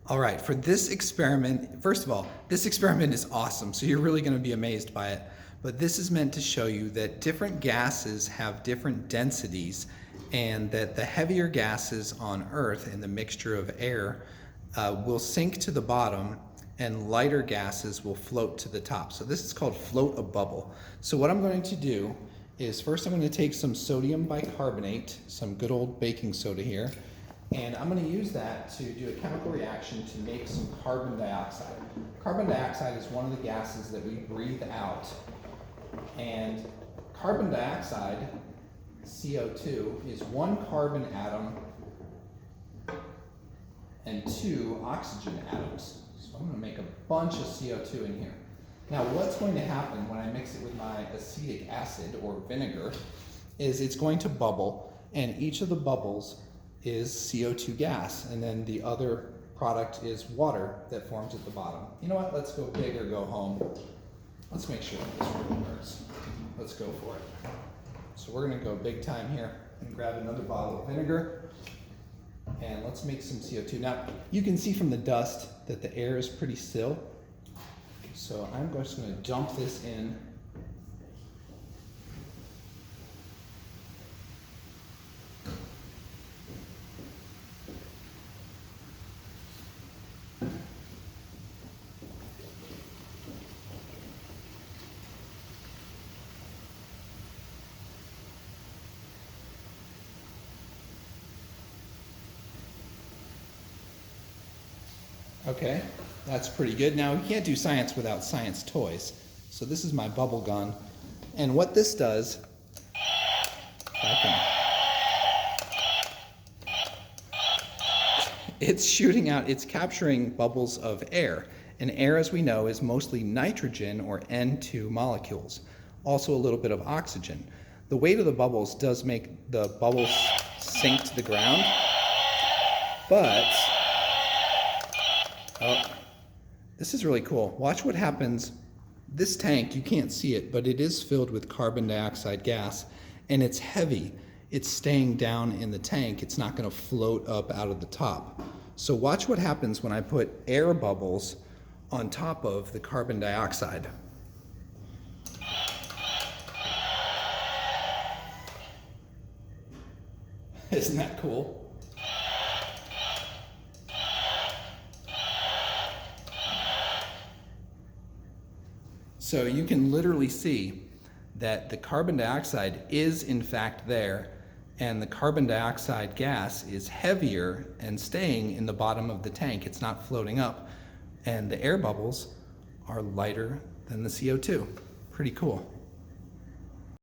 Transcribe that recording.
All right, for this experiment, first of all, this experiment is awesome, so you're really going to be amazed by it. But this is meant to show you that different gases have different densities, and that the heavier gases on Earth in the mixture of air will sink to the bottom, and lighter gases will float to the top. So this is called float a bubble. So what I'm going to do is first I'm going to take some sodium bicarbonate, some good old baking soda here, and I'm going to use that to do a chemical reaction to make some carbon dioxide. Carbon dioxide is one of the gases that we breathe out. And carbon dioxide, CO2, is one carbon atom and two oxygen atoms. So I'm going to make a bunch of CO2 in here. Now what's going to happen when I mix it with my acetic acid or vinegar is it's going to bubble, and each of the bubbles is CO2 gas, and then the other product is water that forms at the bottom. You know what, let's go big or go home. Let's make sure that this really works. Let's go for it. So we're gonna go big time here and grab another bottle of vinegar, and let's make some CO2. Now, you can see from the dust that the air is pretty still. So I'm just gonna dump this in. Okay, that's pretty good. Now, you can't do science without science toys. So this is my bubble gun. And what this does, it's shooting out, it's capturing bubbles of air. And air, as we know, is mostly nitrogen or N2 molecules, also a little bit of oxygen. The weight of the bubbles does make the bubbles sink to the ground, but this is really cool. Watch what happens. This tank, you can't see it, but it is filled with carbon dioxide gas, and it's heavy. It's staying down in the tank. It's not going to float up out of the top. So watch what happens when I put air bubbles on top of the carbon dioxide. Isn't that cool? So you can literally see that the carbon dioxide is in fact there, and the carbon dioxide gas is heavier and staying in the bottom of the tank. It's not floating up, and the air bubbles are lighter than the CO2. Pretty cool.